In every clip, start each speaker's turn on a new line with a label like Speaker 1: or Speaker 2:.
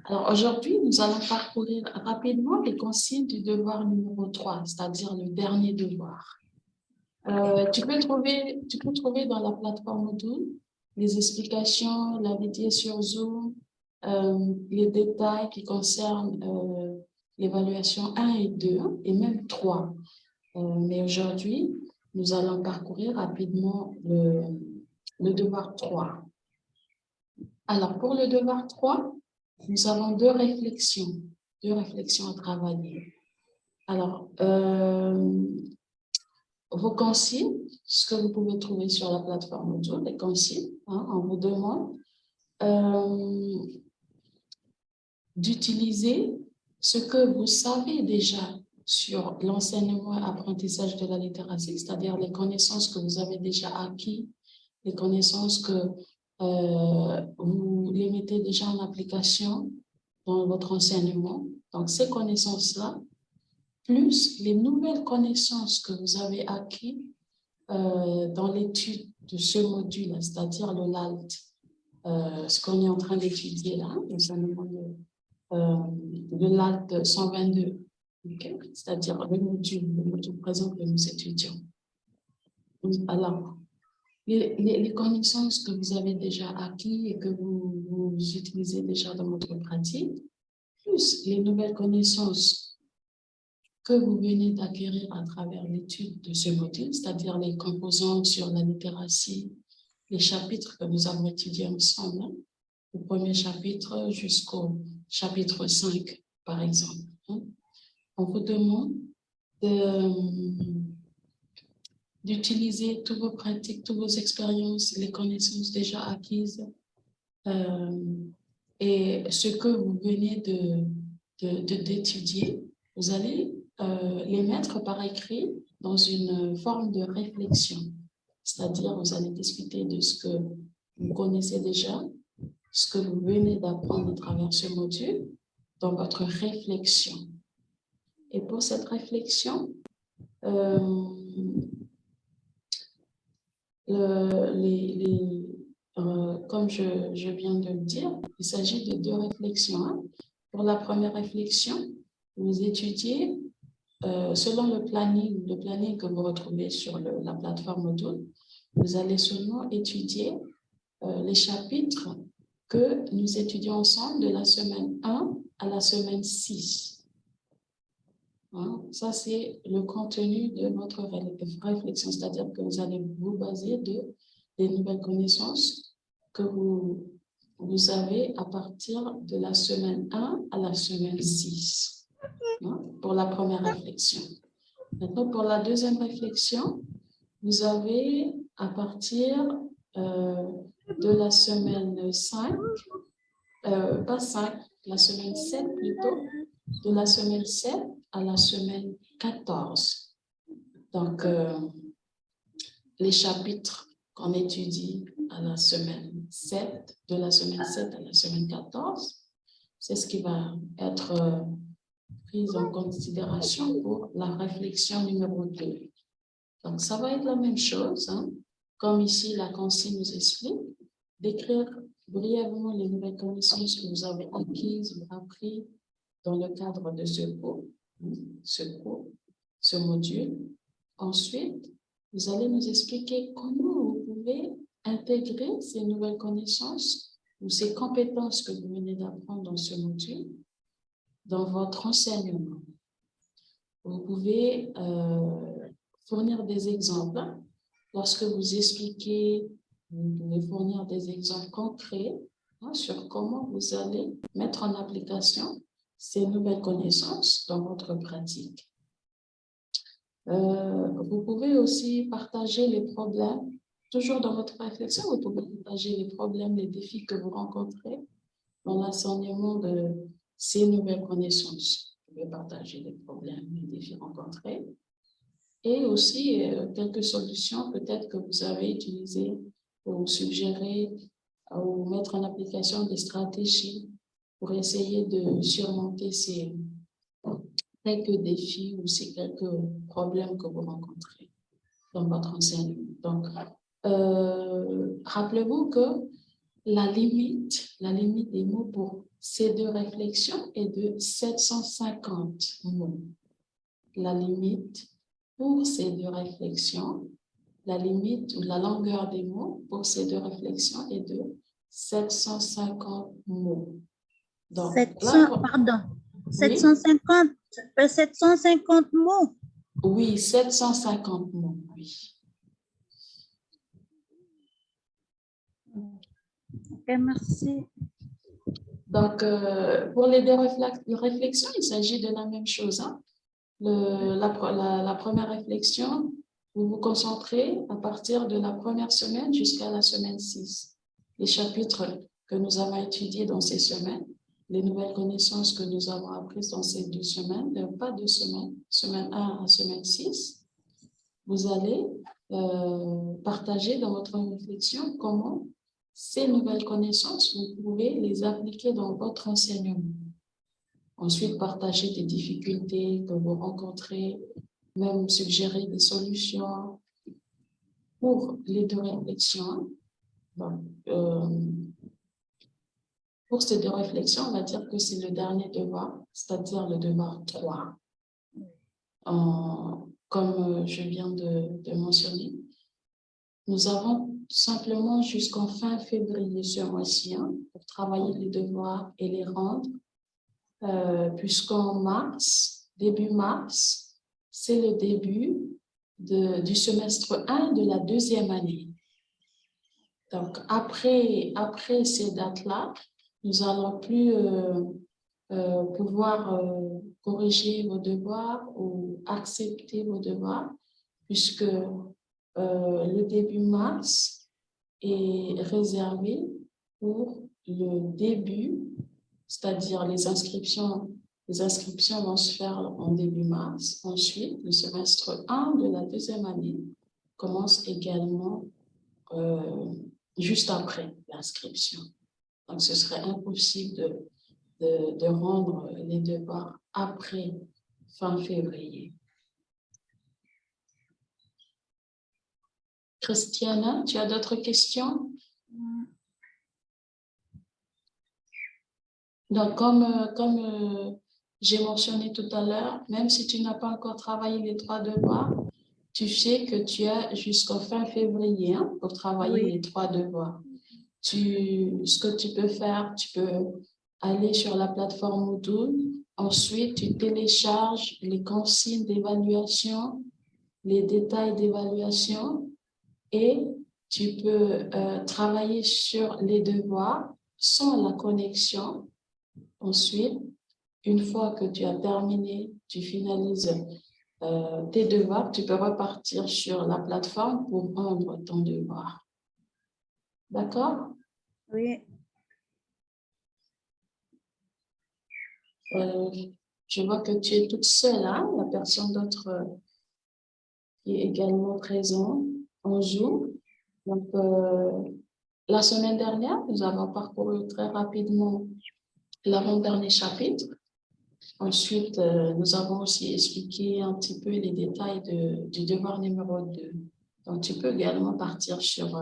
Speaker 1: Alors aujourd'hui, nous allons parcourir rapidement les consignes du devoir numéro 3, c'est-à-dire le dernier devoir. Tu peux trouver dans la plateforme Moodle les explications, la vidéo sur Zoom, les détails qui concernent l'évaluation 1 et 2 et même 3. Mais aujourd'hui, nous allons parcourir rapidement le devoir 3. Alors, pour le devoir 3, nous avons deux réflexions à travailler. Alors, vos consignes, ce que vous pouvez trouver sur la plateforme Moodle, les consignes, on vous demande d'utiliser ce que vous savez déjà sur l'enseignement et apprentissage de la littératie, c'est-à-dire les connaissances que vous avez déjà acquises, les connaissances que vous les mettez déjà en application dans votre enseignement. Donc, ces connaissances-là, plus les nouvelles connaissances que vous avez acquises dans l'étude de ce module, c'est-à-dire le LALT, ce qu'on est en train d'étudier là, l'enseignement de LALT 122, okay? C'est-à-dire le module présent que nous étudions. Alors, les connaissances que vous avez déjà acquises et que vous utilisez déjà dans votre pratique, plus les nouvelles connaissances que vous venez d'acquérir à travers l'étude de ce module, c'est-à-dire les composantes sur la littératie, les chapitres que nous avons étudiés ensemble, le premier chapitre jusqu'au chapitre 5, par exemple. On vous demande d'utiliser toutes vos pratiques, toutes vos expériences, les connaissances déjà acquises et ce que vous venez d'étudier, vous allez les mettre par écrit dans une forme de réflexion. C'est-à-dire, vous allez discuter de ce que vous connaissez déjà, ce que vous venez d'apprendre à travers ce module, dans votre réflexion. Et pour cette réflexion, comme je viens de le dire, il s'agit de deux réflexions. Pour la première réflexion, vous étudiez selon le planning que vous retrouvez sur la plateforme Moodle. Vous allez seulement étudier les chapitres que nous étudions ensemble de la semaine 1 à la semaine 6. Ça, c'est le contenu de notre réflexion, c'est-à-dire que vous allez vous baser des nouvelles connaissances que vous avez à partir de la semaine 1 à la semaine 6, pour la première réflexion. Maintenant, pour la deuxième réflexion, vous avez à partir de la semaine 5, pas 5, la semaine 7 plutôt, de la semaine 7 à la semaine 14. Donc, les chapitres qu'on étudie à la semaine 7, de la semaine 7 à la semaine 14, c'est ce qui va être pris en considération pour la réflexion numéro 2. Donc, ça va être la même chose, comme ici la consigne nous explique, d'écrire brièvement les nouvelles connaissances que vous avez acquises ou apprises dans le cadre de ce module. Ensuite, vous allez nous expliquer comment vous pouvez intégrer ces nouvelles connaissances ou ces compétences que vous venez d'apprendre dans ce module dans votre enseignement. Vous pouvez fournir des exemples. Lorsque vous expliquez, vous pouvez fournir des exemples concrets sur comment vous allez mettre en application ces nouvelles connaissances dans votre pratique. Vous pouvez aussi partager les problèmes, toujours dans votre réflexion, vous pouvez partager les problèmes, les défis que vous rencontrez dans l'enseignement de ces nouvelles connaissances. Vous pouvez partager les problèmes, les défis rencontrés et aussi quelques solutions peut-être que vous avez utilisées pour suggérer ou mettre en application des stratégies pour essayer de surmonter ces quelques défis ou ces quelques problèmes que vous rencontrez dans votre enseignement. Donc, rappelez-vous que la limite des mots pour ces deux réflexions est de 750 mots. La limite pour ces deux réflexions, la limite ou la longueur des mots pour ces deux réflexions est de 750 mots. Donc,
Speaker 2: 700, pardon,
Speaker 1: oui,
Speaker 2: 750 mots.
Speaker 1: oui, 750 mots, oui.
Speaker 2: Ok, merci.
Speaker 1: Donc, pour les deux réflexions, il s'agit de la même chose. Hein. La première réflexion, vous vous concentrez à partir de la première semaine jusqu'à la semaine 6. Les chapitres que nous avons étudiés dans ces semaines, les nouvelles connaissances que nous avons apprises dans ces 2 semaines, pas 2 semaines, semaine 1 à semaine 6, vous allez partager dans votre réflexion comment ces nouvelles connaissances, vous pouvez les appliquer dans votre enseignement. Ensuite, partager des difficultés que vous rencontrez, même suggérer des solutions pour les deux réflexions. Donc, pour ces deux réflexions, on va dire que c'est le dernier devoir, c'est-à-dire le devoir 3. Comme je viens de mentionner, nous avons simplement jusqu'en fin février ce mois-ci pour travailler les devoirs et les rendre, puisqu'en mars, début mars, c'est le début du semestre 1 de la 2e année. Donc, après ces dates-là, nous allons plus pouvoir corriger vos devoirs ou accepter vos devoirs, puisque le début mars est réservé pour le début, c'est-à-dire les inscriptions vont se faire en début mars. Ensuite, le semestre 1 de la 2e année commence également juste après l'inscription. Donc, ce serait impossible de rendre les devoirs après fin février. Christiana, tu as d'autres questions? Donc, comme j'ai mentionné tout à l'heure, même si tu n'as pas encore travaillé les 3 devoirs, tu sais que tu as jusqu'au fin février pour travailler les 3 devoirs. Ce que tu peux faire, tu peux aller sur la plateforme Moodle. Ensuite, tu télécharges les consignes d'évaluation, les détails d'évaluation et tu peux travailler sur les devoirs sans la connexion. Ensuite, une fois que tu as terminé, tu finalises tes devoirs, tu peux repartir sur la plateforme pour rendre ton devoir. D'accord?
Speaker 2: Oui.
Speaker 1: Je vois que tu es toute seule, hein? Il n'y a personne d'autre qui est également présent en Zoom. Donc, la semaine dernière, nous avons parcouru très rapidement l'avant-dernier chapitre. Ensuite, nous avons aussi expliqué un petit peu les détails du devoir numéro 2. Donc, tu peux également partir sur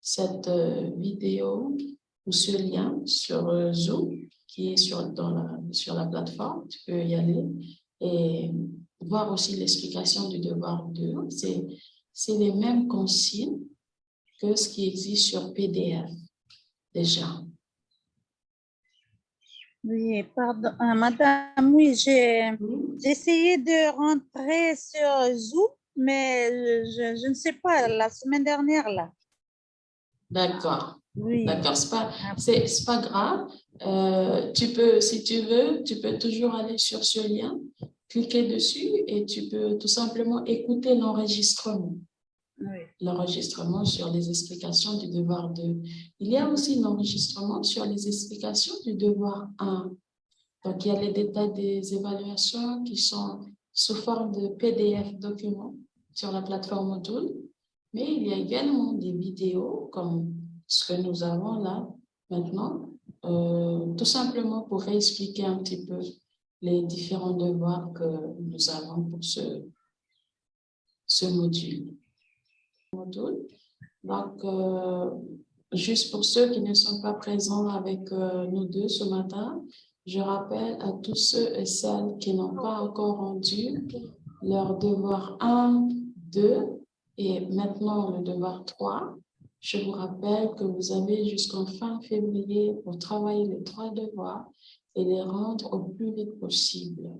Speaker 1: cette vidéo ou ce lien sur Zoom qui est sur la plateforme. Tu peux y aller et voir aussi l'explication du devoir 2. C'est les mêmes consignes que ce qui existe sur PDF déjà.
Speaker 2: Oui, pardon, madame, oui, j'ai essayé de rentrer sur Zoom, mais je ne sais pas, la semaine dernière, là.
Speaker 1: D'accord.
Speaker 2: Oui.
Speaker 1: D'accord, c'est pas grave. Si tu veux, tu peux toujours aller sur ce lien, cliquer dessus et tu peux tout simplement écouter l'enregistrement.
Speaker 2: Oui.
Speaker 1: L'enregistrement sur les explications du devoir 2. Il y a aussi l'enregistrement sur les explications du devoir 1. Donc, il y a les détails des évaluations qui sont sous forme de PDF documents sur la plateforme Moodle, mais il y a également des vidéos comme ce que nous avons là maintenant, tout simplement pour réexpliquer un petit peu les différents devoirs que nous avons pour ce module. Donc, juste pour ceux qui ne sont pas présents avec nous deux ce matin, je rappelle à tous ceux et celles qui n'ont pas encore rendu leur devoir 1, 2 et maintenant le devoir 3. Je vous rappelle que vous avez jusqu'en fin février pour travailler les 3 devoirs et les rendre au plus vite possible.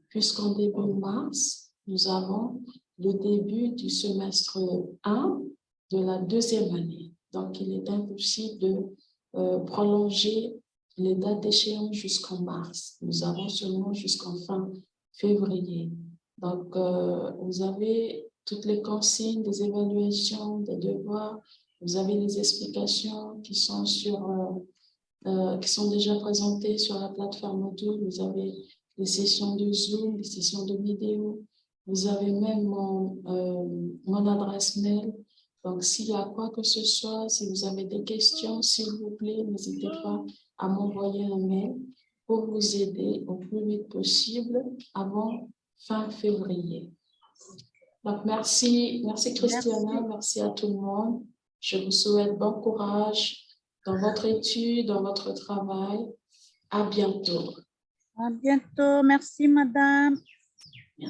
Speaker 1: Puisqu'en début mars, nous avons le début du semestre 1 de la 2e année. Donc, il est impossible de prolonger les dates d'échéance jusqu'en mars. Nous avons seulement jusqu'en fin février. Donc, vous avez toutes les consignes des évaluations, des devoirs. Vous avez les explications qui sont qui sont déjà présentées sur la plateforme Moodle. Vous avez les sessions de Zoom, les sessions de vidéo. Vous avez même mon adresse mail. Donc, s'il y a quoi que ce soit, si vous avez des questions, s'il vous plaît, n'hésitez pas à m'envoyer un mail pour vous aider au plus vite possible avant fin février. Donc, merci Christiana, merci à tout le monde. Je vous souhaite bon courage dans votre étude, dans votre travail. À bientôt.
Speaker 2: À bientôt. Merci, madame.